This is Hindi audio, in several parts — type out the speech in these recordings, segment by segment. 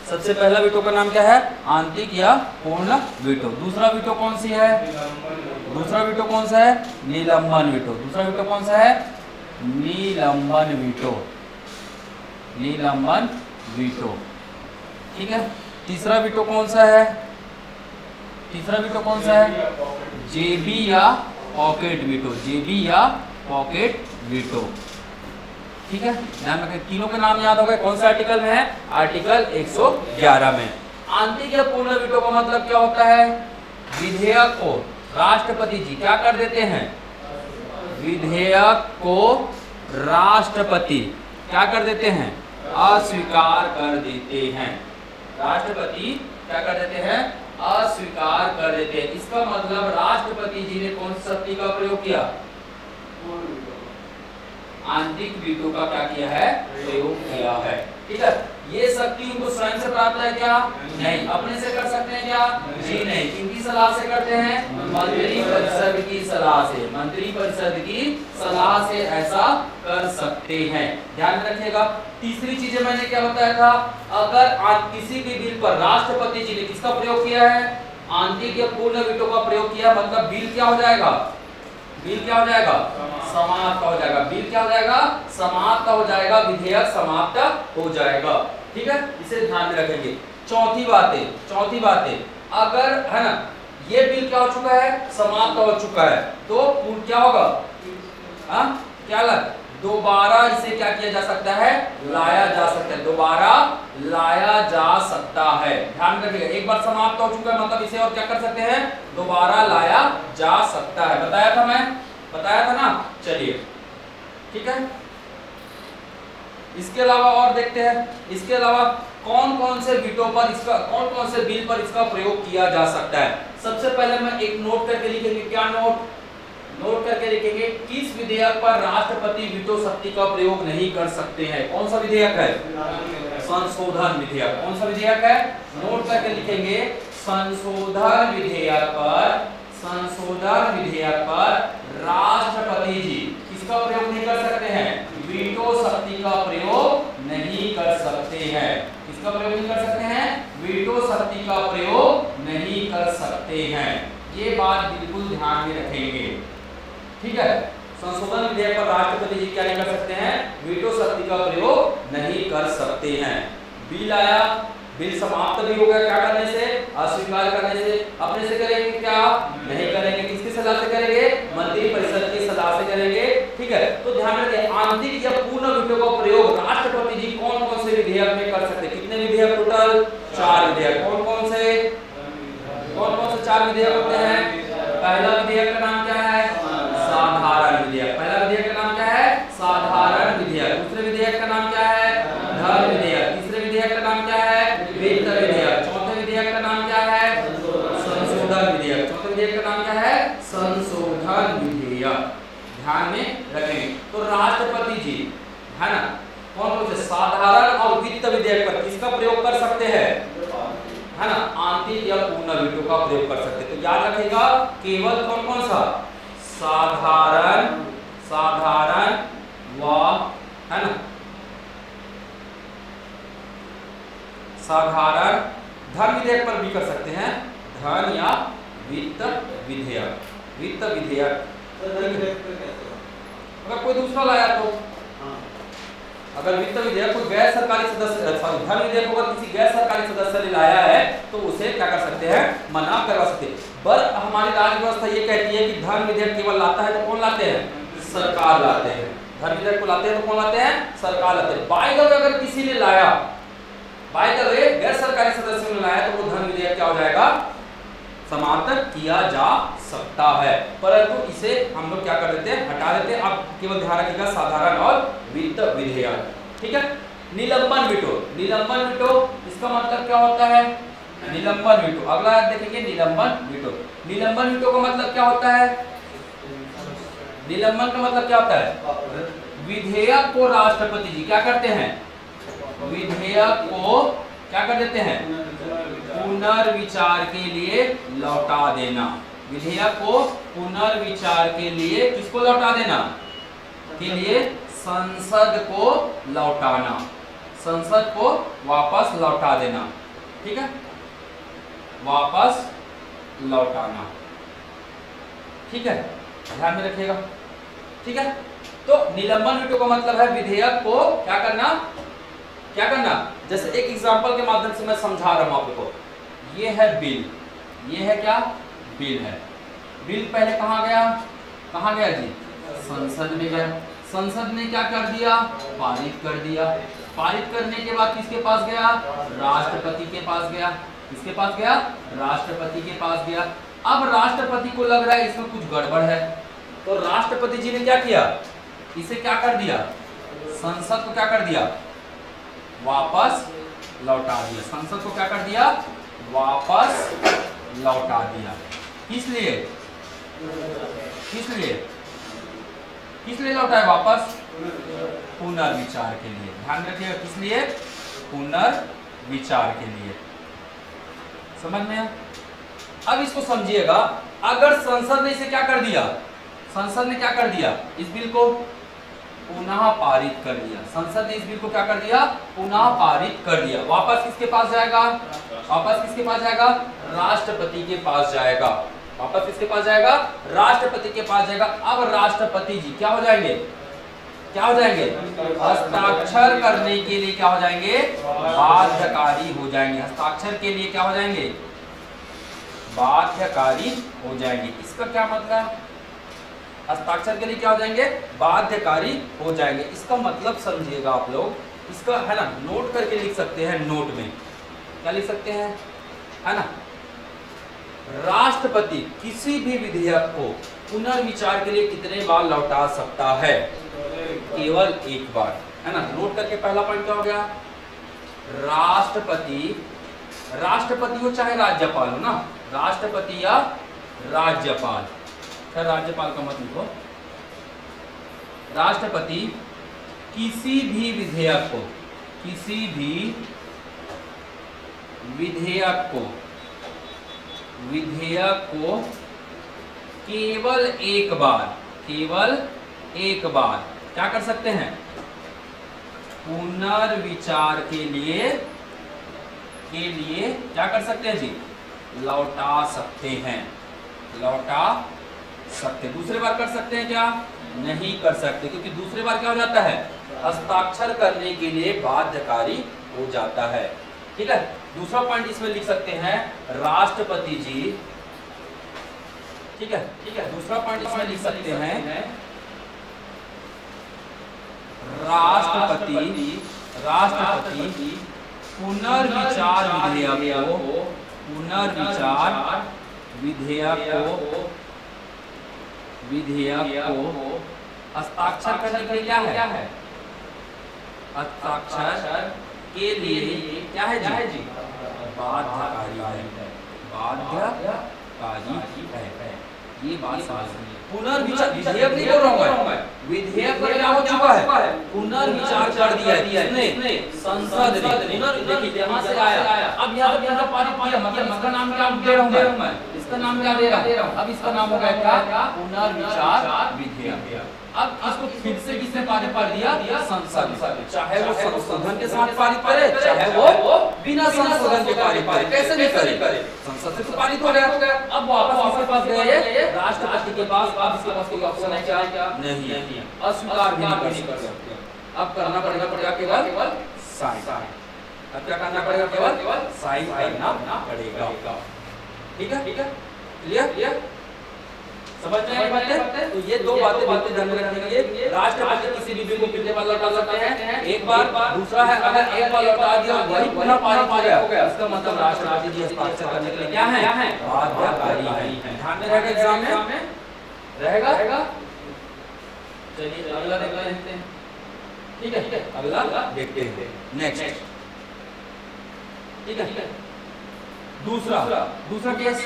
सबसे पहला वीटो का नाम क्या है? आंतरिक या पूर्ण वीटो। दूसरा वीटो कौन सी है? दूसरा वीटो कौन सा है? निलंबन वीटो। दूसरा वीटो कौन सा है? निलंबन वीटो। निलंबन वीटो, ठीक है। तीसरा वीटो कौन सा है? तीसरा वीटो कौन सा है? जेबी या पॉकेट वीटो। जेबी या पॉकेट वीटो, ठीक है। ध्यान रखें, तीनों के नाम याद हो गए। कौन सा आर्टिकल में है? आर्टिकल 111 में। आंतरिक या पूर्ण वीटो का मतलब क्या होता है? विधेयक को राष्ट्रपति जी क्या कर देते हैं? विधेयक को राष्ट्रपति क्या कर देते हैं? अस्वीकार कर देते हैं। राष्ट्रपति क्या कर देते हैं? अस्वीकार कर देते हैं। इसका मतलब राष्ट्रपति जी ने कौन सी शक्ति का प्रयोग किया? आंतरिक वीटो का क्या किया है? प्रयोग किया है, ठीक है। ये शक्ति उनको स्वयं से प्राप्त है क्या? नहीं। अपने से कर सकते हैं क्या? जी नहीं। किनकी सलाह से करते हैं? मंत्री परिषद की सलाह से। मंत्री परिषद की सलाह से ऐसा कर सकते हैं, ध्यान रखिएगा। तीसरी चीज मैंने क्या बताया था? अगर किसी भी बिल पर राष्ट्रपति जी ने किसका प्रयोग किया है? आंतरिक या पूर्ण वीटो का प्रयोग किया, मतलब बिल क्या हो जाएगा? बिल क्या हो जाएगा? समाप्त हो जाएगा। बिल क्या हो जाएगा? समाप्त हो जाएगा। विधेयक समाप्त हो जाएगा, ठीक है। इसे ध्यान में रखेंगे। चौथी बात है, अगर है ना ये बिल क्या हो चुका है? समाप्त हो चुका है, तो क्या होगा? क्या लग दोबारा इसे क्या किया जा सकता है? लाया जा सकता है। दोबारा लाया जा सकता है, ध्यान रखिएगा। एक बार समाप्त हो चुका है मतलब इसे और क्या कर सकते हैं? दोबारा लाया जा सकता है। बताया था मैं, बताया था ना। चलिए, ठीक है। इसके अलावा और देखते हैं, इसके अलावा कौन कौन से वीटो पर इसका, कौन कौन से बिल पर इसका प्रयोग किया जा सकता है। सबसे पहले मैं एक नोट करके लिखेंगे। क्या नोट करके लिखेंगे? किस विधेयक पर राष्ट्रपति वीटो शक्ति का प्रयोग नहीं कर सकते हैं? कौन सा विधेयक है? संशोधन विधेयक। कौन सा विधेयक है? नोट करके लिखेंगे। संशोधन विधेयक पर राष्ट्रपति जी किसका प्रयोग नहीं कर सकते हैं? वीटो शक्ति का प्रयोग नहीं कर सकते हैं। किसका प्रयोग नहीं कर सकते हैं? वीटो शक्ति का प्रयोग नहीं कर सकते हैं। ये बात बिल्कुल ध्यान में रखेंगे, ठीक है। संशोधन विधेयक पर राष्ट्रपति जी क्या नहीं कर सकते हैं? वीटो शक्ति का प्रयोग नहीं कर सकते हैं। बिल आया, बिल समाप्त भी हो गया, क्या करने से? अस्वीकार करने से। अपने से करेंगे क्या? नहीं करेंगे। किसकी सलाह से करेंगे? मंत्री परिषद की सलाह से करेंगे, ठीक है। तो ध्यान रखिए, आंतरिक या पूर्ण वीटो का प्रयोग राष्ट्रपति जी कौन कौन से विधेयक में कर सकते हैं? कितने विधेयक? टोटल 4 विधेयक। कौन कौन से 4 विधेयक होते हैं? पहला विधेयक का नाम क्या है? साधारण विधेयक। पहला विधेयक का नाम क्या है? साधारण विधेयक। दूसरे विधेयक का नाम क्या है? धन विधेयक। तीसरे विधेयक का नाम क्या है? वित्त विधेयक। चौथे विधेयक का नाम क्या है? संशोधन विधेयक। चौथे विधेयक का नाम क्या है? संशोधन विधेयक, ध्यान में रखेंगे। तो राष्ट्रपति जी है ना कौन कौन से साधारण और वित्त विधेयक पर किसका प्रयोग कर सकते हैं? है ना आंतरिक या पूर्ण वीटो का प्रयोग कर सकते हैं। तो याद रखिएगा, केवल कौन सा? साधारण व है ना साधारण धन विधेयक पर भी कर सकते हैं। धन या वित्त विधेयक। वित्त विधेयक अगर कोई दूसरा लाया तो, अगर वित्त विधेयक कोई गैर सरकारी सदस्य, सॉरी धन विधेयक अगर किसी गैर सरकारी सदस्य ने लाया है तो उसे क्या कर सकते हैं? मना करवा सकते हैं। पर हमारी राज्य व्यवस्था ये कहती है कि धन विधेयक केवल लाता है तो कौन लाते हैं? सरकार लाते हैं। धन विधेयक को लाते हैं तो कौन लाते हैं? सरकार लाते हैं। बाय द वे अगर किसी ने लाया, बाय द वे गैर सरकारी सदस्यों ने लाया तो वो धन विधेयक क्या हो जाएगा? समाप्त किया जा सकता है। परंतु इसे हम लोग क्या कर देते हैं? हटा देते हैं। आप केवल ध्यान रखिएगा साधारण और वित्त विधेयक, ठीक है। निलंबन वीटो। निलंबन वीटो इसका मतलब क्या होता है? निलंबन वीटो अगला देखेंगे। निलंबन वीटो, निलंबन वीटो का मतलब क्या होता है? निलंबन का मतलब क्या होता है? विधेयक को राष्ट्रपति जी क्या करते हैं? विधेयक को क्या कर देते हैं? पुनर्विचार के लिए लौटा देना। विधेयक को पुनर्विचार के लिए किसको लौटा देना? के लिए संसद को लौटाना। संसद को वापस लौटा देना, ठीक है, वापस लौटाना, ठीक है, ध्यान में रखिएगा, ठीक है। तो निलंबन वीटो का मतलब है विधेयक को क्या करना, क्या करना। जैसे एक एग्जांपल के माध्यम से मैं समझा रहा हूं आपको। ये है बिल, ये है क्या, बिल है। बिल पहले कहां गया, कहां गया जी, संसद में गया। संसद ने क्या कर दिया, पारित कर दिया। पारित करने के बाद किसके पास गया, राष्ट्रपति के पास गया। किसके पास गया, राष्ट्रपति के पास गया। अब राष्ट्रपति को लग रहा है इसमें कुछ गड़बड़ है, तो राष्ट्रपति जी ने क्या किया, इसे क्या कर दिया, संसद को क्या कर दिया, वापस लौटा दिया। संसद को क्या कर दिया, वापस लौटा दिया। किस लिए, किस लिए, किस लिए लौटा है वापस, पुनर्विचार के लिए। ध्यान रखिएगा, किस लिए, पुनर्विचार के लिए। समझ में आया? अब इसको समझिएगा, अगर संसद ने इसे क्या कर दिया, संसद ने क्या कर दिया, इस बिल को पुनः पारित कर दिया। संसद ने इस बिल को क्या कर दिया, पुनः पारित कर दिया। वापस किसके पास जाएगा, वापस किसके पास जाएगा, राष्ट्रपति के पास जाएगा। वापस किसके पास जाएगा, राष्ट्रपति के पास जाएगा। अब राष्ट्रपति जी क्या हो जाएंगे, क्या हो जाएंगे, हस्ताक्षर करने के लिए क्या हो जाएंगे, बाध्यकारी हो जाएंगे। हस्ताक्षर के लिए क्या हो जाएंगे, बाध्यकारी हो जाएंगे। इसका क्या मतलब, हस्ताक्षर के लिए क्या हो जाएंगे, बाध्यकारी हो जाएंगे। इसका मतलब समझिएगा आप लोग, इसका है ना, नोट करके लिख सकते हैं। नोट में क्या लिख सकते हैं, है ना, राष्ट्रपति किसी भी विधेयक को पुनर्विचार के लिए कितने बार लौटा सकता है, केवल एक बार, है ना। नोट करके पहला पॉइंट क्या हो गया, राष्ट्रपति, राष्ट्रपति हो चाहे राज्यपाल हो ना, राष्ट्रपति या राज्यपाल, खैर राज्यपाल का मत लिखो। राष्ट्रपति किसी भी विधेयक को, किसी भी विधेयक को, विधेयक को केवल एक बार, केवल एक बार क्या कर सकते हैं, पुनर्विचार के लिए क्या कर सकते हैं जी, लौटा सकते हैं, लौटा सकते। दूसरे बार कर सकते हैं क्या, नहीं कर सकते, क्योंकि दूसरे बार क्या हो जाता है, हस्ताक्षर करने के लिए बाध्यकारी हो जाता है। ठीक है, दूसरा पॉइंट इसमें लिख सकते हैं, राष्ट्रपति जी, ठीक है, ठीक है, दूसरा पॉइंट इसमें लिख सकते हैं, राष्ट्रपति, राष्ट्रपति पुनर्विचार विधेयक को, पुनर्विचार विधेयक को हस्ताक्षर करने के लिए क्या है, हस्ताक्षर के लिए क्या है जी, बाध्यकारी है, बाध्यकारी है। ये बात समझिए। पुनर्विचार विधेयक नहीं बोल रहा हूं मैं, विधेयक पर क्या हो चुका है, पुनर्विचार कर दिया किसने, संसद ने। देखिए यहाँ से आया, अब यहाँ पर पारित किया, मतलब इसका नाम क्या दे रहा हूं मैं, इसका नाम क्या दे रहा हूं, अब इसका नाम हो गया क्या, पुनर्विचार विधेयक। अब इसको फिर से किसने पारित कर दिया, संसद। चाहे वो संशोधन के साथ पारित करे, चाहे वो बिना संशोधन के पारित करे, कैसे भी करे, संसद से पारित हो गया। अब वापस किसके पास गए, राष्ट्रपति के पास। अब इसके पास कोई ऑप्शन है क्या, नहीं, अस्वीकार भी नहीं कर सकते। अब करना पड़ेगा केवल साइन। अब क्या करना पड़ेगा, केवल साइन करना पड़ेगा। ठीक है, ठीक है, क्लियर, समझ में आई बातें। तो ये दो बातें ध्यान में रखने के लिए, राष्ट्रपति किसी भी बिल को कितने बार लौटा सकते हैं, एक बार। दूसरा है, अगर एक बार लौटा दिया वही पुनः पारित हो गया, इसका मतलब राष्ट्रपति जी हस्ताक्षर करने के लिए क्या है, बाध्यकारी है। ध्यान में रहेगा, एग्जाम में रहेगा। चलिए अगला देखते हैं। ठीक है, अगला देखते हैं, नेक्स्ट। ठीक है, दूसरा केस,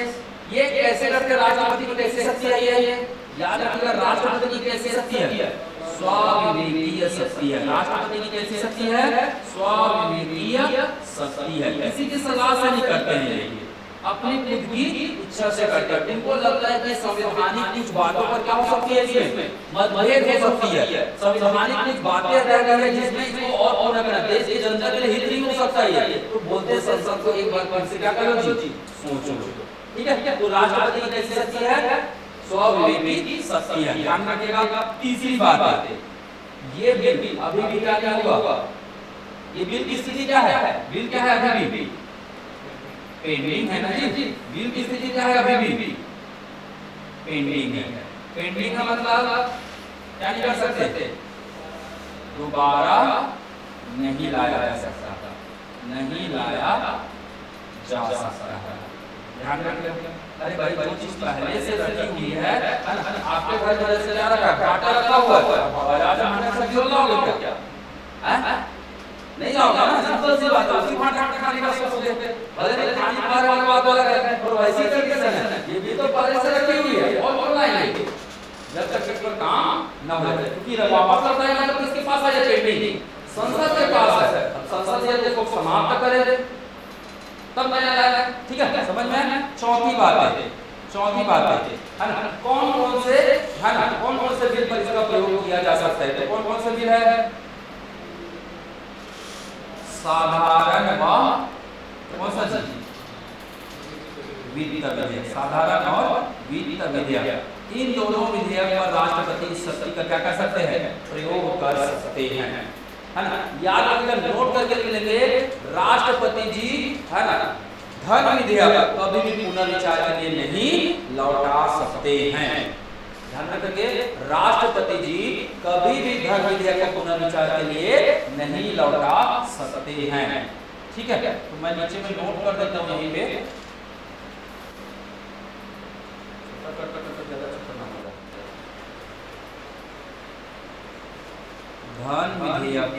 ये कैसे करके राष्ट्रपति को कैसे शक्ति है, ये याद रखिएगा, राष्ट्रपति की कैसे शक्ति है, स्वाविवेकीय शक्ति है। राष्ट्रपति की कैसी शक्ति है, स्वाविवेकीय शक्ति है। किसी की सलाह से नहीं करते हैं, अपनी खुद की इच्छा से करते हैं। इनको लगता है कि संवैधानिक कुछ बातों पर क्या हो सकती है, इसमें मतभेद हो सकती है, संवैधानिक कुछ बातें रह गई है जिसमें इसको और पूरा करना, देश की जनता के लिए हित नहीं हो सकता है, तो बोलते हैं संसद को एक बार फिर से क्या करो जी, सोचो। ठीक है, तो राष्ट्रपति की कैसी शक्ति है, स्वविवेकी की शक्ति है। ध्यान रखिएगा। तीसरी बात है, ये बिल अभी भी क्या क्या होगा, ये बिल की स्थिति क्या है, बिल क्या है अभी भी पेंडिंग है ना जी, बिल की स्थिति क्या है अभी भी पेंडिंग है। पेंडिंग का मतलब क्या नहीं कर सकते, दोबारा नहीं लाया जा सकता, नहीं लाया जा सकता है। ध्यान रखिए। अरे भाई जो चीज पहले से रखी हुई है, आपके घर में से क्या रखा, काटा रखा हुआ है, बाजार में से क्यों लाओगे क्या, नहीं लाओगे ना, सिंपल सी बात है। उसी भाटा खाने का सोच लेते, भले खाने बाहर वाला बात अलग है, और वैसी तरीके से है, ये भी तो पहले से रखी हुई है और लाएंगे जब तक इस पर काम न हो जाए, क्योंकि वापस लौटा है मतलब किसके पास है ये पेंडिंग, संसद के पास है। अब संसद ये देखो समाप्त करे तब नया लाया है। ठीक है, समझ में है। चौथी बात है ना, कौन कौन से है ना, कौन कौन से बिल पर इसका प्रयोग किया जा सकता है, तो कौन कौन से बिल है, साधारण व कौन सा जी, वित्त विधेयक, साधारण और वित्त विधेयक, इन दोनों विधेयक पर राष्ट्रपति इस शक्ति का क्या कर सकते हैं, प्रयोग कर सकते हैं, है ना। याद रखिएगा, नोट करके लिख लेंगे, राष्ट्रपति जी है ना धन विधेयक कभी भी पुनर्विचार के लिए नहीं लौटा सकते हैं। ध्यान रखेंगे, राष्ट्रपति जी कभी भी धन विधेयक को पुनर्विचार के लिए नहीं लौटा सकते हैं। ठीक है, तो मैं नीचे में नोट कर देता हूँ यहीं पे, धन विधेयक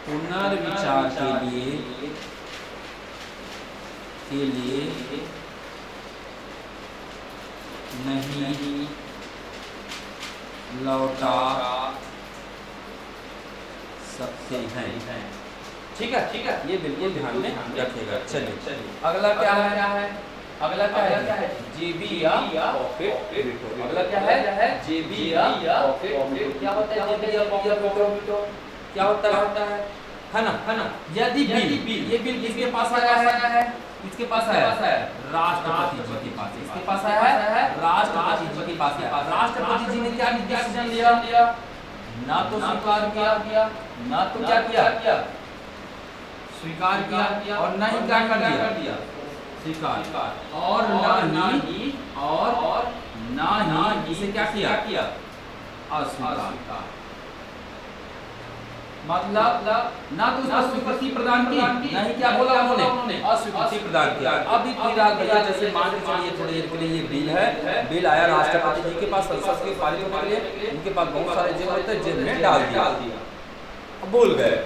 पुनर्विचार के लिए नहीं लौटा सकते हैं। ठीक है, ये बिल्कुल ध्यान में रखिएगा। चलिए अगला क्या है, अगला क्या है, जेबी या पॉकेट वेटो। अगला क्या है, जेबी या पॉकेट वेटो। क्या होता है जेबी या पॉकेट वेटो, क्या होता है ना, यदि बिल, ये बिल किसके पास आया है, किसके पास आया है, राष्ट्रपति जी के पास, इसके पास आया है राष्ट्रपति जी के पास। राष्ट्रपति जी ने क्या डिसीजन लिया, ना तो स्वीकार किया, ना तो क्या किया, स्वीकार किया, और ना ही क्या कर दिया, स्वीकार, और ना ही इसे क्या किया, अस्वीकार। मतलब ना तो उसका स्वीकृति प्रदान की, ना ही क्या बोला उन्होंने, अस्वीकृति प्रदान किया। अभी फिलहाल भैया जैसे मान के चलिए थोड़ी देर के लिए ये बिल आया राष्ट्रपति जी के पास संसद के पारित होने के लिए, उनके पास बहुत सारे जेब होते हैं, जेब में डाल दिया, अब भूल गए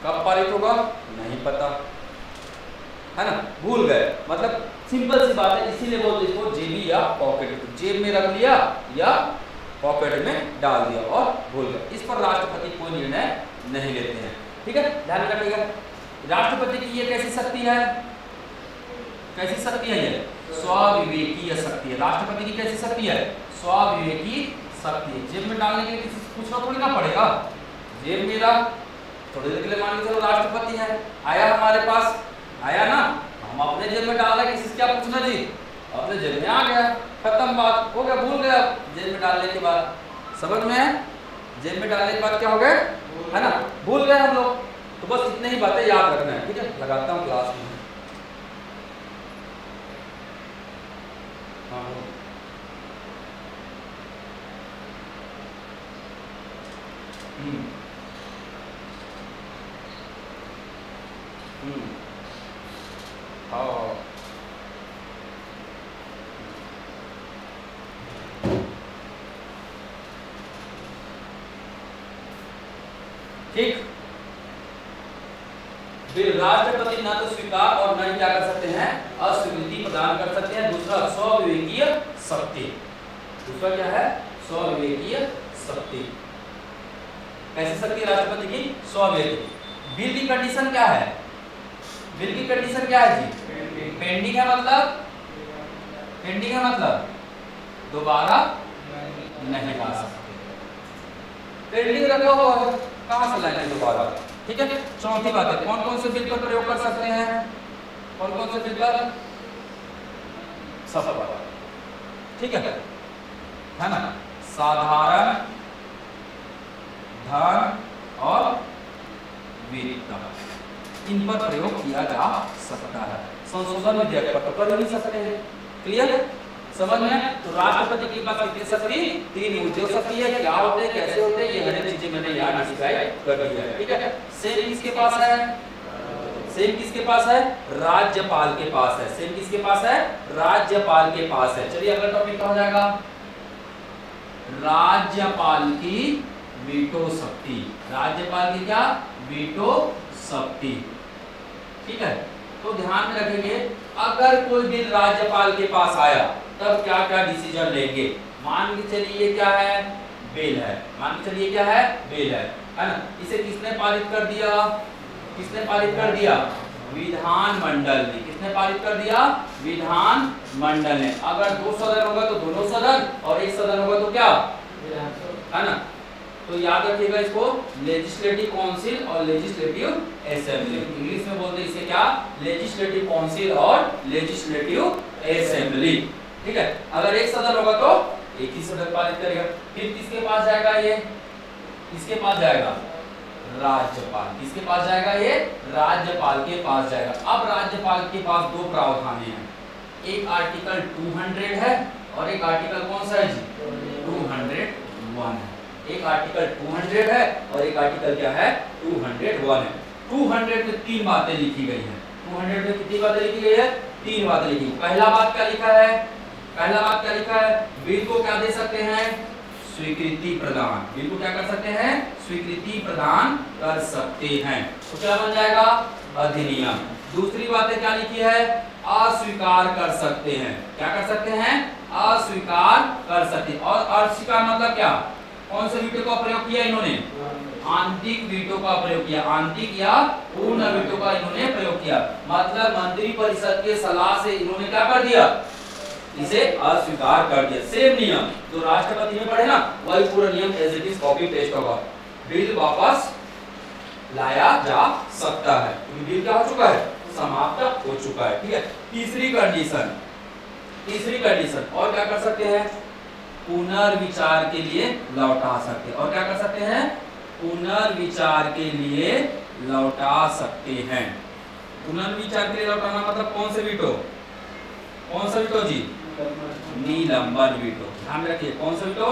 कब पारित होगा नहीं पता, है ना, भूल गए। मतलब सिंपल सी बात है, इसीलिए बोलते इसको जेबी या पॉकेट, जेब में रख लिया या पॉकेट में डाल दिया और भूल गए। इस पर राष्ट्रपति कोई निर्णय नहीं लेते हैं। ठीक है, ध्यान रखिएगा। राष्ट्रपति की ये कैसी शक्ति है, कैसी शक्ति है, ये स्वविवेकीय शक्ति है। राष्ट्रपति की कैसी शक्ति है, स्वविवेकी शक्ति है। जेब में डालने के लिए कुछ थोड़ी ना पड़ेगा, जेब में रख, थोड़ी देर के लिए मान के चलो राष्ट्रपति है, आया हमारे पास, आया ना, हम अपने जेब में डाल रहे, किसी से क्या पूछना जी, अपने जेब में आ गया, खत्म बात हो गया, भूल गया जेब में डालने के बाद। समझ में है, जेब में डालने के बाद क्या हो गया, है ना, भूल गए हम लोग। तो बस इतने ही बातें याद रखना है। ठीक है, लगाता हूँ क्लास में। हाँ हाँ ठीक। फिर राष्ट्रपति ना तो स्वीकार और ना ही क्या कर सकते हैं, अस्वीकृति प्रदान कर सकते हैं। दूसरा स्वविवेकीय शक्ति, दूसरा क्या है, स्वविवेकीय शक्ति। कैसी शक्ति है राष्ट्रपति की? स्व-व्यक्ति। बिल की कंडीशन क्या है? बिल की कंडीशन क्या है जी? पेंडिंग है मतलब, पेंडिंग है मतलब दोबारा नहीं ला सकते। पेंडिंग रखा हुआ है, कहां से लाएंगे दोबारा? ठीक है। चौथी बात है, कौन कौन से बिल पर प्रयोग कर सकते हैं? कौन कौन से बिल पर? सब पर, ठीक है ना? साधारण, धन और वित्त, इन पर प्रयोग किया जा सकता है। संशोधन विधेयक पर तो कर नहीं सकते हैं। क्लियर? समझ में? तो राष्ट्रपति के पास कितनी शक्ति? 3 उद्योग शक्ति है। क्या होते हैं, कैसे होते हैं, ये हर चीजें मैंने यहाँ डिस्क्राइब कर दी है। ठीक है। सेम किसके पास है? सेम किसके पास है? राज्यपाल के पास है। सेम किसके पास है? राज्यपाल के पास है। चलिए अगला टॉपिक क्या हो जाएगा? राज्यपाल की वीटो शक्ति। राज्यपाल की क्या? वीटो शक्ति। ठीक है। तो ध्यान में रखेंगे, अगर कोई बिल राज्यपाल के पास आया तब क्या क्या डिसीजन लेंगे। मान के चलिए क्या है? बिल है। मान के चलिए क्या है? बिल है ना? इसे किसने पारित कर दिया? किसने पारित कर दिया? विधानमंडल ने। किसने पारित कर दिया? विधानमंडल ने। अगर 2 सदन होगा तो दोनों सदन, और 1 सदन होगा तो क्या है ना? तो याद रखिएगा इसको, लेजिस्लेटिव काउंसिल और लेजिस्लेटिव असेंबली। इंग्लिश में बोलते हैं इसे क्या? लेजिस्लेटिव काउंसिल और लेजिस्लेटिव असेंबली। ठीक है। अगर 1 सदन होगा तो 1 ही सदन पारित करेगा। फिर किसके पास जाएगा ये? किसके पास जाएगा? राज्यपाल। किसके पास जाएगा ये? राज्यपाल के पास जाएगा। अब राज्यपाल के पास 2 प्रावधान हैं। एक आर्टिकल 200 है और एक आर्टिकल कौन सा है जी? 201 है। एक आर्टिकल 200 है और एक आर्टिकल क्या है? 201 है। 200 में 3 बातें लिखी गई हैं। 200 में कितनी बातें लिखी गई है? 3 बातें लिखी। पहला बात क्या लिखा है? पहला बात क्या लिखा है? बिल को क्या दे सकते हैं? स्वीकृति प्रदान। बिल को क्या कर सकते हैं? स्वीकृति प्रदान कर सकते हैं। तो क्या बन जाएगा? अधिनियम। दूसरी बातें क्या लिखी है? अस्वीकार कर सकते हैं। क्या कर सकते हैं? अस्वीकार कर सकते हैं। और अस्वीकार मतलब क्या? कौन से वीटो का प्रयोग किया इन्होंने? आंतरिक वीटो का प्रयोग किया। आंतरिक या पूर्ण वीटो का इन्होंने प्रयोग किया। मतलब मंत्री परिषद के सलाह से इन्होंने क्या कर दिया? इसे अस्वीकार कर दिया। सेम नियम जो राष्ट्रपति में पढ़े ना, वही पूरा नियम as it is copy paste होगा। बिल वापस लाया जा सकता है। बिल क्या हो चुका है? समाप्त हो चुका है। ठीक है। तीसरी कंडीशन और क्या कर सकते हैं? पुनर्विचार के लिए लौटा सकते हैं। और क्या कर सकते हैं? पुनर्विचार के लिए लौटा सकते हैं। पुनर्विचार के लिए लौटाना मतलब कौन से वीटो? कौन सा वीटो जी? निलंबन वीटो। ध्यान रखिए, कौन सा वीटो?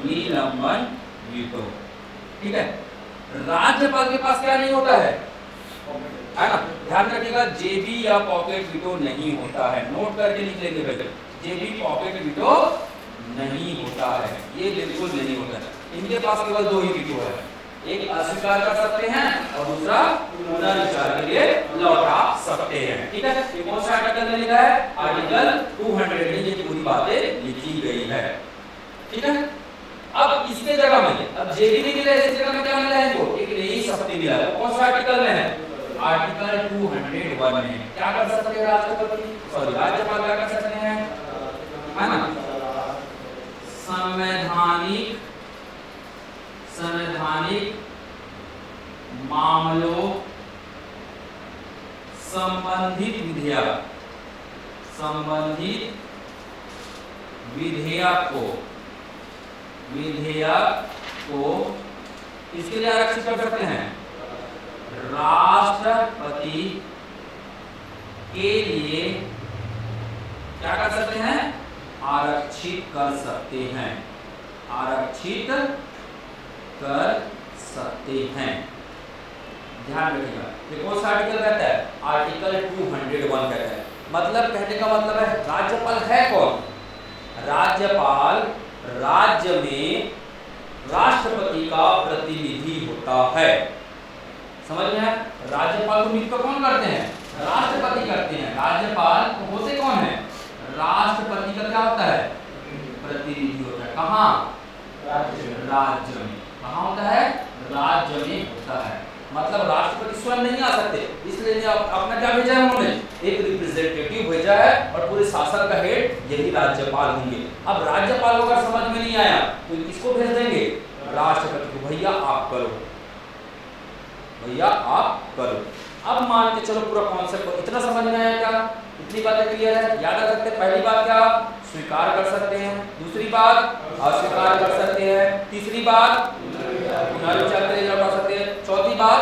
निलंबन वीटो। ठीक है। राज्यपाल के पास क्या नहीं होता है ना? ध्यान रखिएगा, जेबी या पॉकेट वीटो नहीं होता है। नोट करके लिख लेंगे बेटे, जेबी पॉकेट वीटो नहीं होता है। ये बिल्कुल नहीं होता है। इनके पास केवल 2 ही वीटो है। एक अस्वीकार कर सकते हैं और दूसरा पुनर्विचार के लिए लौटा सकते हैं। ठीक है। ये कौन सा आर्टिकल में लिखा है? आर्टिकल 200 में ये पूरी बातें लिखी गई है। ठीक है। अब इसके जगह में अब जेबी नहीं मिला, इस जगह में क्या मिला है इनको? एक नई शक्ति मिला है। कौन सा आर्टिकल में है? आर्टिकल 201 में। क्या कर सकते हैं राष्ट्रपति? सॉरी, राज्यपाल क्या कर सकते हैं? है ना? संवैधानिक मामलों संबंधित विधेयक को इसके लिए आरक्षित कर सकते हैं। राष्ट्रपति के लिए क्या कर सकते हैं? आरक्षित कर सकते हैं। आरक्षित कर सकते हैं। ध्यान रखिएगा, ये कौन सा आर्टिकल कहता है? आर्टिकल 201 कहता है। मतलब कहने का मतलब है राज्यपाल है कौन? राज्यपाल राज्य में राष्ट्रपति का प्रतिनिधि होता है। समझ में है? राज्यपाल को नियुक्त कौन करते हैं? राष्ट्रपति करते हैं। राज्यपाल होते कौन है? राष्ट्रपति का क्या होता है? प्रतिनिधि होता है। कहाँ? राज्य में। कहाँ होता है? राज्य में होता है। मतलब राष्ट्रपति स्वयं नहीं आ सकते, इसलिए अपना क्या भेजा है उन्होंने? एक रिप्रेजेंटेटिव भेजा है और पूरे शासन का हेड यही राज्यपाल होंगे। अब राज्यपाल को अगर समझ में नहीं आया तो किसको भेज देंगे? राष्ट्रपति को, भैया आप करो, भैया आप करो। अब मान के चलो पूरा कॉन्सेप्ट इतना समझ में आया क्या? इतनी बातें क्लियर है? याद रख सकते हैं। पहली बात क्या? स्वीकार कर सकते हैं। दूसरी बात अस्वीकार कर सकते हैं। तीसरी बात पुनर्विचार के लिए लौटा सकते हैं। चौथी बात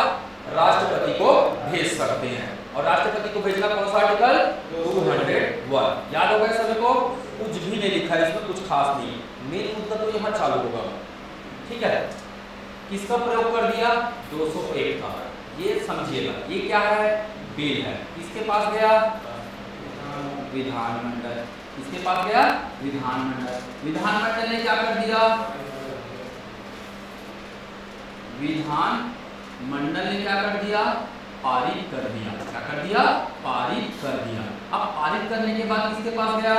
राष्ट्रपति को भेज सकते हैं। और राष्ट्रपति को भेजना कौन सा आर्टिकल? 201। याद होगा सभी को? कुछ भी नहीं लिखा है इसमें, कुछ खास नहीं। मेन मुद्दा तो यहाँ चालू होगा, ठीक है। किसका प्रयोग कर दिया? 201 का। ये समझिएगा, ये क्या है? बिल है। किसके पास गया? विधानमंडल। किसके पास गया? विधानमंडल। विधानमंडल ने क्या कर दिया? विधानमंडल ने क्या कर दिया? पारित कर दिया। क्या कर दिया? पारित कर दिया। अब पारित करने के बाद किसके पास गया?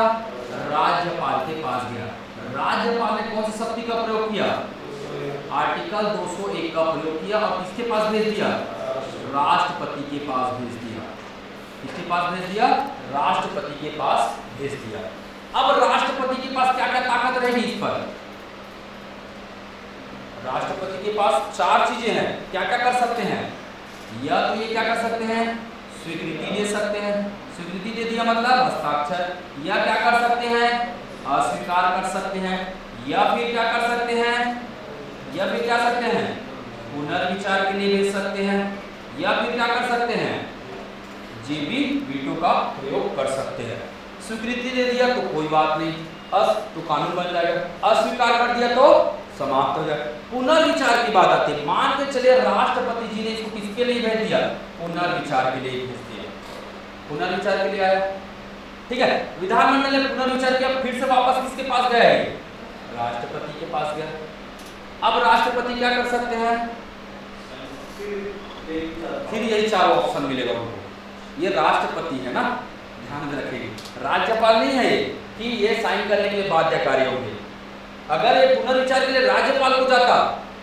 राज्यपाल के पास गया। राज्यपाल ने कौन सी शक्ति का प्रयोग किया? आर्टिकल 201 का प्रयोग किया और किसके पास भेज दिया? राष्ट्रपति के पास भेज दिया। किसके पास भेज दिया? राष्ट्रपति के पास भेज दिया। अब राष्ट्रपति के पास क्या क्या ताकत रहेगी इस पर? राष्ट्रपति के पास चार चीजें हैं। क्या क्या कर सकते हैं? या तो ये क्या कर सकते हैं? स्वीकृति दे सकते हैं। स्वीकृति दे दिया मतलब हस्ताक्षर। या क्या कर सकते हैं? अस्वीकार कर सकते हैं। या फिर क्या कर सकते हैं? या फिर क्या सकते हैं? पुनर्विचार के लिए भेज सकते हैं। या फिर क्या कर सकते हैं? जीबी वीटो का प्रयोग कर सकते हैं। स्वीकृति दे दिया तो कोई बात नहीं, तो कानून बन जाएगा। अस्वीकार कर दिया तो समाप्त हो जाएगा। पुनर्विचार की बात आती है। मान के चलिए राष्ट्रपति जी ने इसको किसके लिए भेज दिया? पुनर्विचार के लिए भेज दिया। पुनर्विचार के लिए आया, ठीक है। विधानमंडल ने पुनर्विचार किया, फिर से वापस किसके पास गया है? राष्ट्रपति के पास गया। अब राष्ट्रपति क्या कर सकते हैं? फिर यही चार ऑप्शन मिलेगा उनको। ये राष्ट्रपति है ना, ध्यान में रखेंगे। राज्यपाल नहीं है ये कि ये साइन करने के लिए बाध्यकारी होंगे। अगर ये पुनर्विचार के लिए राज्यपाल को जाता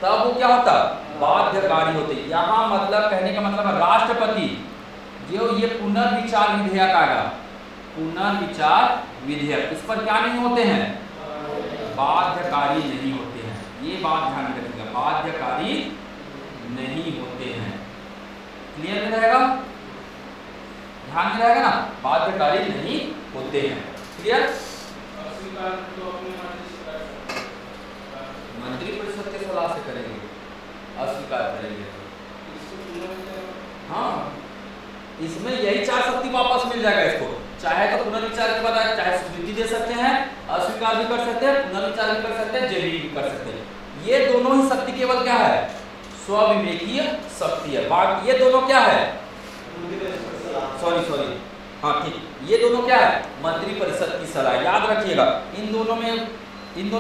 तब वो क्या होता? बाध्यकारी होते। यहाँ मतलब कहने का मतलब है राष्ट्रपति जो ये पुनर्विचार विधेयक आएगा, पुनर्विचार विधेयक, इस पर क्या नहीं होते हैं? बाध्यकारी नहीं होते हैं। ये बात ध्यान रखिएगा, बाध्यकारी नहीं होते हैं। क्लियर में रहेगा? ध्यान में रहेगा ना? बाध्यकारी नहीं होते हैं। क्लियर? मंत्री परिषद के सलाह से करेंगे, अस्वीकार करेंगे। हाँ, इसमें यही चार शक्ति वापस मिल जाएगा इसको। चाहे तो पुनर्विचार के बाद चाहे स्वीकृति दे सकते हैं, अस्वीकार भी कर सकते हैं, पुनर्विचार भी कर सकते हैं, जेबी भी कर सकते हैं। ये दोनों ही शक्ति केवल क्या है? स्वविवेकीय शक्ति है। बाकी ये दोनों क्या है? सॉरी हाँ ठीक, ये दोनों क्या है? मंत्री परिषद की सलाह। याद रखिएगा, इन दोनों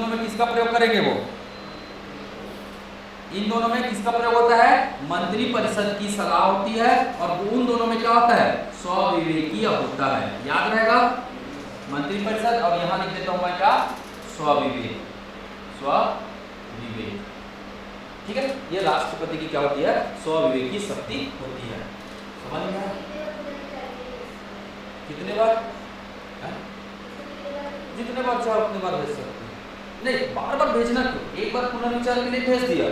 में किसका प्रयोग करेंगे? वो इन दोनों में किसका प्रयोग होता है? मंत्री परिषद की सलाह होती है। और उन दोनों में क्या होता है? स्वविवेकीय होता है। याद रहेगा, मंत्री परिषद, और यहाँ लिख देता हूं मैं क्या? स्वविवेक। स्वविवेक, ठीक है। ये राष्ट्रपति की क्या होती है? स्वविवेकी शक्ति होती है। समझ में आया? कितने बार? जितने बार चाहो उतने बार भेज सकते हैं। नहीं, बार बार भेजना क्यों? एक बार पुनर्विचार के लिए भेज दिया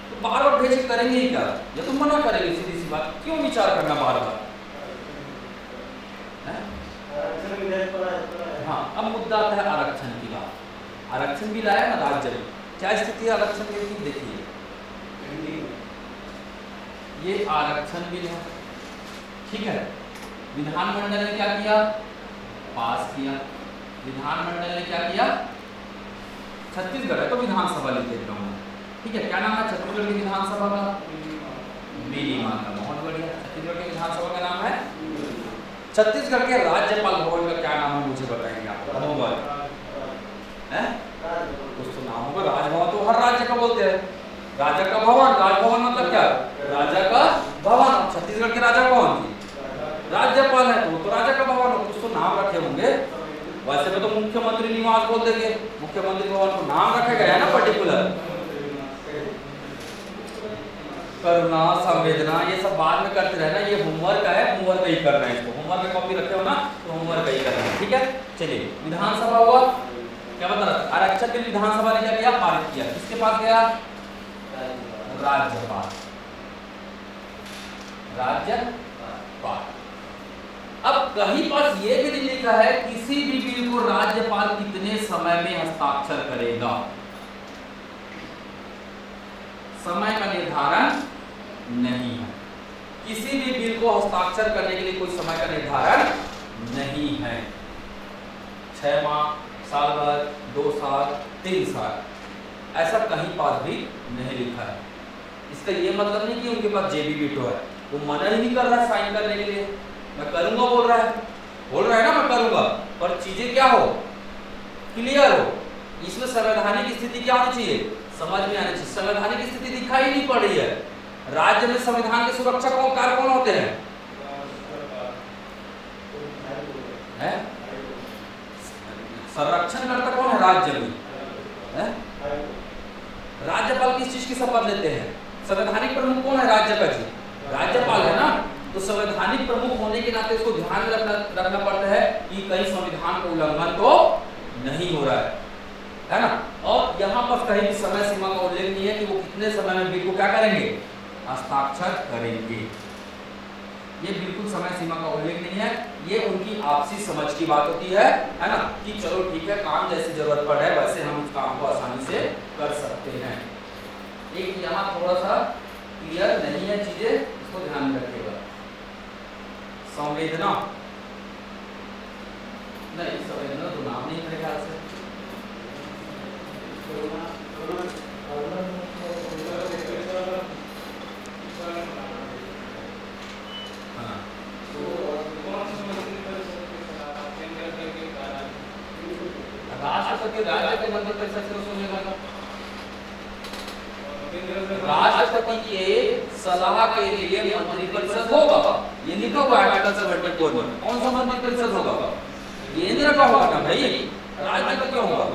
तो बार बार भेज करेंगे ही क्या? या तो मना करेंगे, सीधी सी बात। क्यों विचार करना बार बार? हाँ, अब मुद्दा आता है आरक्षण की बात। आरक्षण भी लाया ना राज्य में। क्या स्थिति है आरक्षण की? देखिए, ये आरक्षण बिल है, ठीक है। विधानमंडल ने क्या किया? पास किया। विधानमंडल ने क्या किया? छत्तीसगढ़ है तो विधानसभा लिख देता हूँ, ठीक है। क्या नाम है छत्तीसगढ़ की विधानसभा का? विनिमा का। बहुत बढ़िया। छत्तीसगढ़ की विधानसभा का नाम है। छत्तीसगढ़ के राज्यपाल भवन का क्या नाम है मुझे बताएंगे आप? भवन है कुछ तो नाम होगा। राजभवन तो हर राज्य का बोलते हैं। राजा का भवन, राजभवन मतलब क्या? राजा का भवन। छत्तीसगढ़ के राजा कौन थी? राज्यपाल है तो राजा का भवन हो, कुछ तो नाम रखे होंगे। वैसे में तो मुख्यमंत्री निवास बोल देंगे, मुख्यमंत्री भवन को नाम रखा गया है ना पर्टिकुलर। करुणा, संवेदना, ये सब बाद में करते रहना, ये होमवर्क है, होमवर्क ही करना है, इसको होमवर्क में कॉपी रखे हो ना तो होमवर्क ही करना है, ठीक है। चलिए विधानसभा हुआ, क्या बता रहा था, आरक्षण के लिए विधानसभा ने क्या किया, पारित किया, किसके पास गया, राज्यपाल, राज्यपाल। अब कहीं पर ये भी लिखा है किसी भी बिल को राज्यपाल कितने समय में हस्ताक्षर करेगा, समय का निर्धारण नहीं है, किसी भी बिल को हस्ताक्षर करने के लिए कोई समय का निर्धारण नहीं है, 6 माह, साल भर, 2 साल, 3 साल, ऐसा कहीं पास भी नहीं लिखा है। इसका ये मतलब नहीं कि उनके पास जेबी वीटो है, वो मना ही नहीं कर रहा है साइन करने के लिए, मैं करूंगा बोल रहा है ना, मैं करूंगा, पर चीजें क्या हो, क्लियर हो, इसमें संवैधानिक स्थिति क्या होनी चाहिए, समझ में आनी चाहिए। संवैधानिक स्थिति दिखाई नहीं पड़ रही है, राज्य में संविधान के सुरक्षा कौन कार कौन होते हैं, संरक्षणकर्ता कौन है राज्य में, राज्यपाल किस चीज की शपथ लेते हैं, संवैधानिक प्रमुख कौन है राज्य का जी, राज्यपाल है ना, तो संवैधानिक प्रमुख होने के नाते इसको ध्यान में रखना पड़ता है कि कहीं संविधान का उल्लंघन तो नहीं हो रहा है ना। और यहाँ पर कहीं भी समय सीमा का उल्लेख नहीं है कि वो कितने समय में बिल को क्या करेंगे, हस्ताक्षर करेंगे, ये बिल्कुल समय सीमा का उल्लेख नहीं है, ये उनकी आपसी समझ की बात होती है ना, कि चलो ठीक है काम जैसी जरूरत पड़े वैसे हम उस काम को आसानी से कर सकते हैं। एक यहाँ थोड़ा सा क्लियर नहीं है चीजें, इसको ध्यान में रखिएगा। संवेदना नहीं, संवेदना तो नाम नहीं मेरे ख्याल से, राष्ट्रपति राज्य के मंत्रिपरिषद से सुनेगा, राष्ट्रपति के सलाह के लिए मंत्रिपरिषद होगा, ये लिखा हुआ है आर्टिकल 74 में। कौन सा मंत्रिपरिषद होगा, केंद्र का होगा ना भाई, राज्य का क्यों होगा,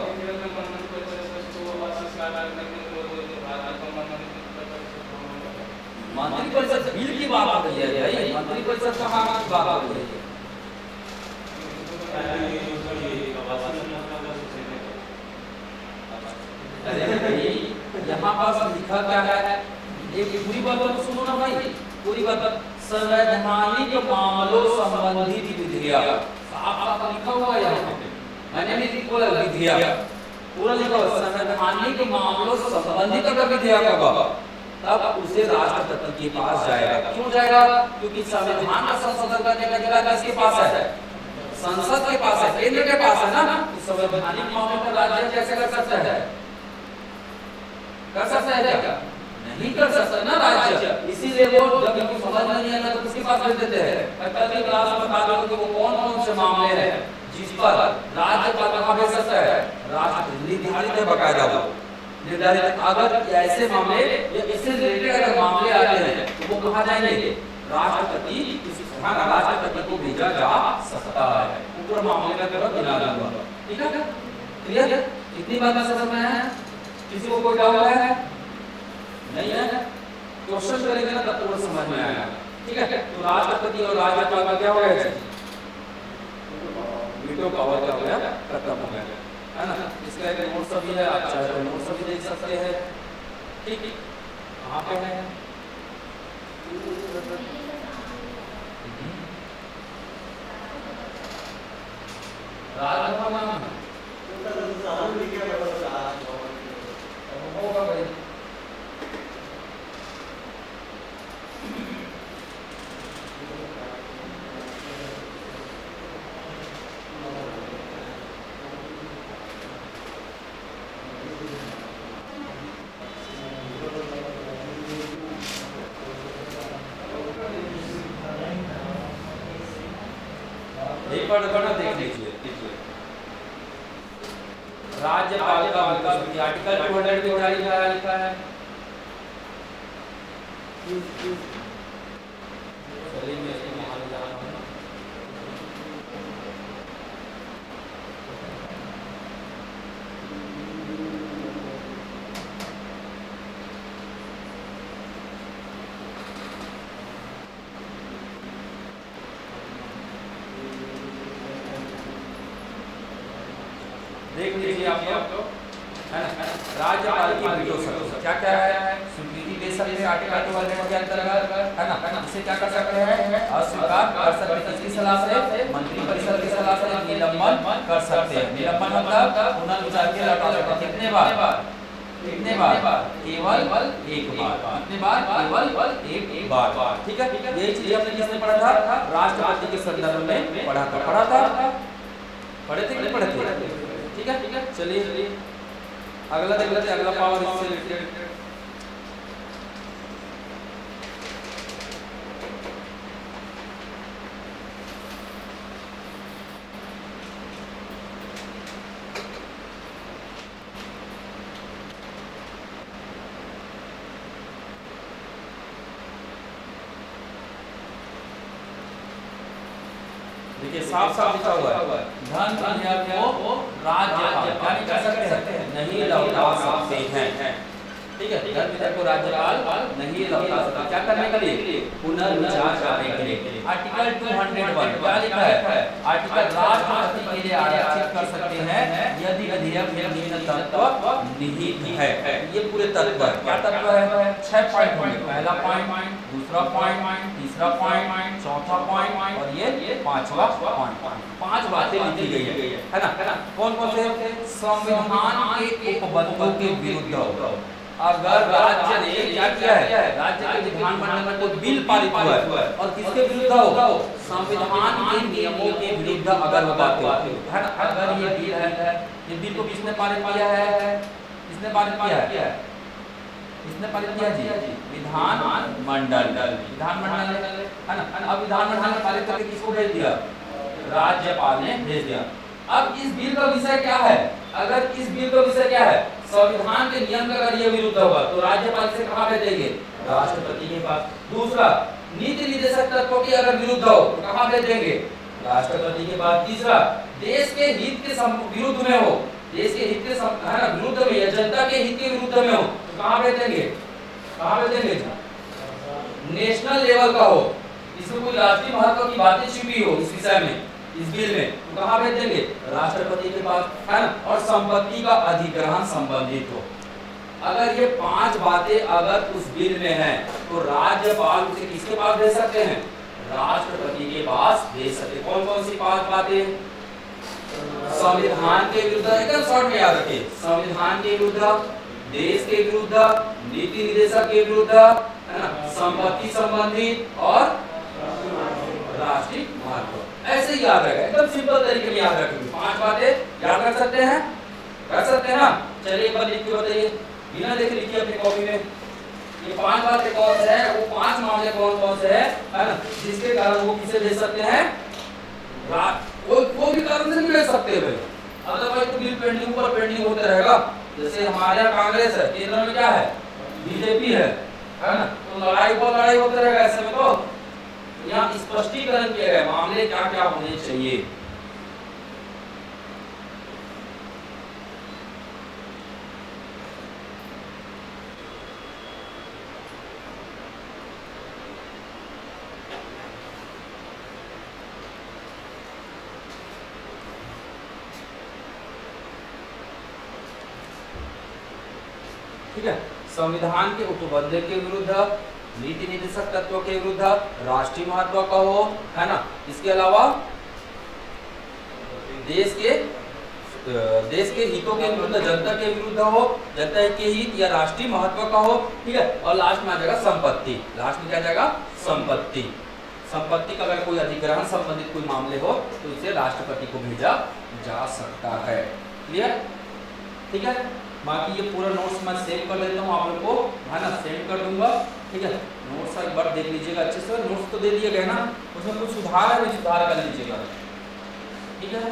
मंत्रिपरिषद बिल की बात होती है भाई, मंत्रिपरिषद कहाँ की बात होती है, यहाँ पर लिखा क्या है, एक पूरी बात तो सुनो ना भाई, पूरी बात, संवैधानिक मामलों संबंधित विधेयक, साफ लिखा हुआ है यहाँ पे, मैंने नहीं बोला विधेयक, पूरा लिखा हुआ, संवैधानिक मामलों संबंधित अगर विधेयक होगा तब उसे राष्ट्रपति के पास जाएगा। क्यों जाएगा, क्योंकि संविधान का संशोधन करने का अधिकार किसके पास है, संसद के पास है, केंद्र के पास है ना। संवैधानिक मामलों पर राज्य कैसे कर सकता है, कर सकता है क्या, नहीं कर सकता ना राज्य, इसीलिए वो जब इनको समझ नहीं आता तो किसके पास भेज देते हैं, कल की क्लास में बता दो कि वो कौन कौन से मामले हैं जिस पर राज्यपाल कहाँ भेज सकता है, राष्ट्र निर्धारित है बकायदा वो निर्धारित, अगर ऐसे मामले या इससे रिलेटेड अगर मामले आते हैं तो वो कहाँ जाएंगे, राष्ट्रपति, राष्ट्रपति को भेजा जा सकता है। ऊपर मामले का तरफ गिना दूंगा, ठीक है, क्लियर, इतनी बात समझ में है, किसी को कोई डाउट है, नहीं है, क्वेश्चन करेंगे ना तब पूरा समझ में आएगा, ठीक है। तो राष्ट्रपति और राज्यपाल का क्या हो गया, वीटो पावर का हो गया, खत्म हो गया, है ना। इसका एक नोट्स भी है, आप चाहे तो नोट्स भी देख सकते हैं, ठीक, कहाँ पे है, राज्यपाल होगा भाई, एक बार देख लीजिए, राज्यपाल का विकास आर्टिकल 200 में क्या लिखा है, देख लीजिए आप लोग, है ना। राज्यपाल की वीटो शक्ति क्या क्या है, स्वीकृति दे सकते हैं आर्टिकल 200 के अंतर्गत, है ना। इसे क्या कर सकते हैं, अस्वीकार कर सकते हैं, किसकी सलाह से, मंत्रिपरिषद की सलाह से निलंबन कर सकते हैं। निलंबन मतलब पुनर्विचार के लौटा सकते हैं। कितने बार, केवल एक बार, कितने बार, केवल एक बार, ठीक है। यही चीज हमने किसने पढ़ा था, राष्ट्रपति के संदर्भ में पढ़ा था, पढ़े थे कि नहीं पढ़े थे, ठीक है। चलिए अगला देख लेते हैं, अगला पावर इससे रिलेटेड। देखिए साफ साफ लिखा हुआ है, धन विधेयक को राज्यपाल क्या नहीं कर सकते हैं, नहीं लौटा सकते हैं, ठीक है। धन विधेयक को राज्यपाल नहीं लौटा सकते, क्या करने के लिए, पुनर्विचार करने के लिए। आर्टिकल 201 क्या लिखा है, आर्टिकल राष्ट्रपति के लिए आरक्षित कर सकते हैं यदि विधेयक में निम्न तत्व निहित है। ये पूरे तत्व है, क्या तत्व है, 6 पॉइंट होंगे, पहला पॉइंट, दूसरा पॉइंट, तीसरा पॉइंट, चौथा पॉइंट और ये पांचवा पॉइंट। 5 बातें लिखी गई है ना। कौन कौन से, संविधान के उपबंधों के विरुद्ध अगर राज्य ने क्या किया है, राज्य के विधानमंडल में कोई बिल पारित हुआ है और किसके विरुद्ध हो, संविधान के नियमों के विरुद्ध अगर वो बात है ना। अगर ये बिल है, ये बिल को किसने पारित किया है, किसने पारित किया है, किसने पारित किया जी, विधानमंडल है ना। अब विधानमंडल ने पारित करके किसको भेज दिया, राज्यपाल ने भेज दिया। अब इस बिल का विषय क्या है, अगर इस बिल का विषय क्या है, संविधान के नियम का अगर ये विरुद्ध होगा तो राज्यपाल से कहां भेजेंगे, राष्ट्रपति के पास। दूसरा, नीति निर्देशक तत्वों के अगर विरुद्ध हो तो कहां भेजेंगे, राष्ट्रपति के पास। तीसरा, देश के हित के विरुद्ध में हो, देश के हित के है ना विरुद्ध में, या जनता के हित के विरुद्ध में हो तो कहां भेजेंगे, नेशनल लेवल का हो, इसमें कोई राष्ट्रीय महत्व की बातें छिपी हो इस विषय में, इस बिल में, तो कहां भेज देंगे, राष्ट्रपति के पास, है ना। और संपत्ति का अधिग्रहण संबंधित हो, अगर ये 5 बातें अगर उस बिल में हैं तो राज्यपाल उसे किसके पास भेज सकते हैं, राष्ट्रपति के पास भेज सकते हैं। कौन कौन सी 5 बातें, संविधान के विरुद्ध, एकदम शॉर्ट में याद रखिए, संविधान के विरुद्ध, देश के विरुद्ध, नीति निर्देशक के विरुद्ध, है ना, संपत्ति संबंधित और राष्ट्रीय महत्व। ऐसे ही याद रखें, एकदम सिंपल तरीके में याद रखेंगे। 5 बातें याद रख सकते हैं, ना। चलिए एक बार लिख के बताइए, बिना देखे लिखिए अपनी कॉपी में, ये 5 बातें कौन से हैं, वो 5 मामले कौन कौन से हैं, है ना, जिसके कारण वो किसे भेज सकते हैं, कोई भी कारण से नहीं भेज सकते भाई, अदरवाइज तो बिल पेंडिंग पर पेंडिंग होते रहेगा। जैसे हमारे यहाँ कांग्रेस है, केंद्र में क्या है, बीजेपी है ना, तो लड़ाई होते रहेगा ऐसे में। तो यहाँ स्पष्टीकरण किया गया मामले क्या क्या होने चाहिए। ठीक है, संविधान के उपबंध के विरुद्ध, नीति निर्देशक तत्वों के विरुद्ध, राष्ट्रीय महत्व का हो, है ना। इसके अलावा देश के हितों के विरुद्ध, जनता के विरुद्ध हो, जनता के हित या राष्ट्रीय महत्व का हो, ठीक है। और लास्ट में आ जाएगा संपत्ति, लास्ट में क्या जाएगा, संपत्ति। संपत्ति का अगर कोई अधिग्रहण संबंधित कोई मामले हो तो इसे राष्ट्रपति को भेजा जा सकता है। क्लियर, ठीक है। बाकी ये पूरा नोट्स मैं सेव कर लेता हूँ आप लोग को, है ना, सेंड कर दूंगा, ठीक है। नोट्स एक बार देख लीजिएगा अच्छे से, नोट्स तो दे दिए गए ना, उसमें कुछ सुधार है, सुधार कर लीजिएगा, ठीक है।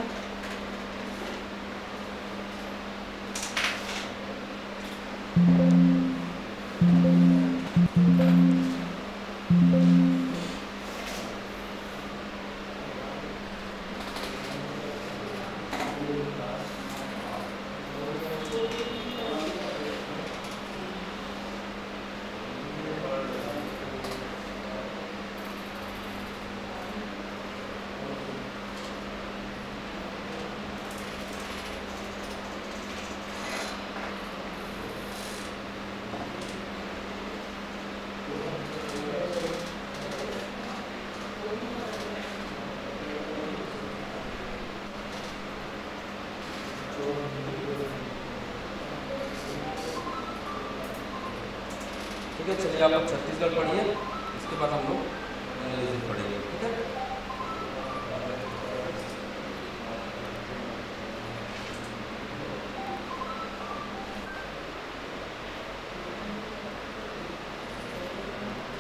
ठीक है, चलिए आप लोग छत्तीसगढ़ पढ़िए, इसके बाद हम लोग इंग्लिश पढ़ेंगे। ठीक है,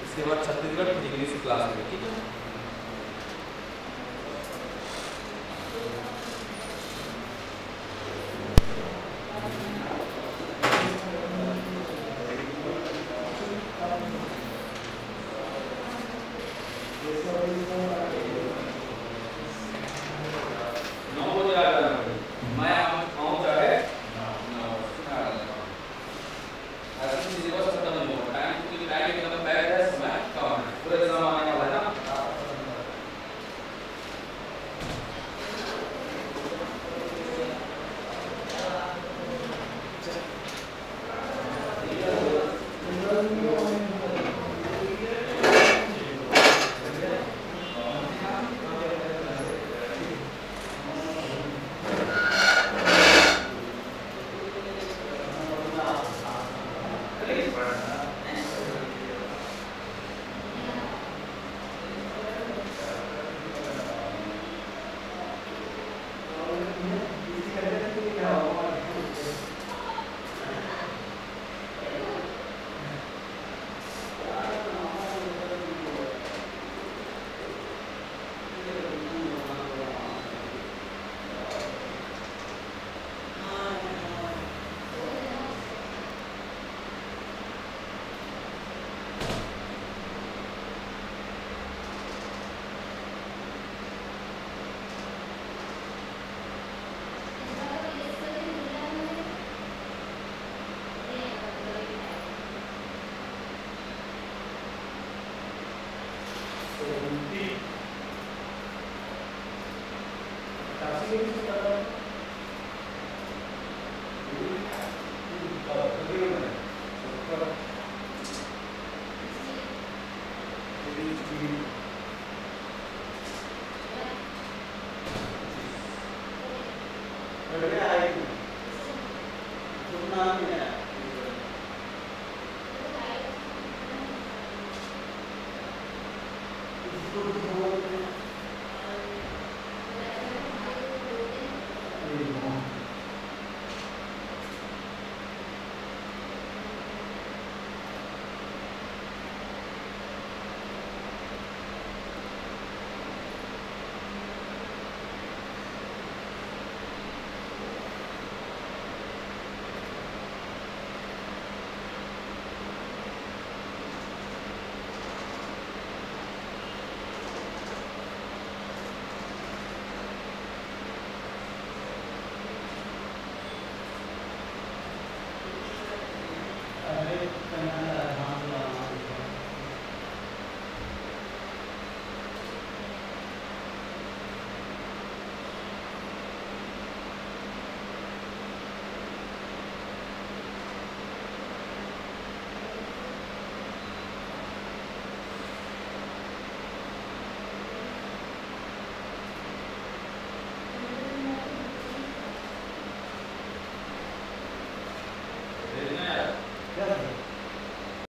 इसके बाद छत्तीसगढ़ फिर इंग्लिश की क्लास में। ठीक है, Thank you.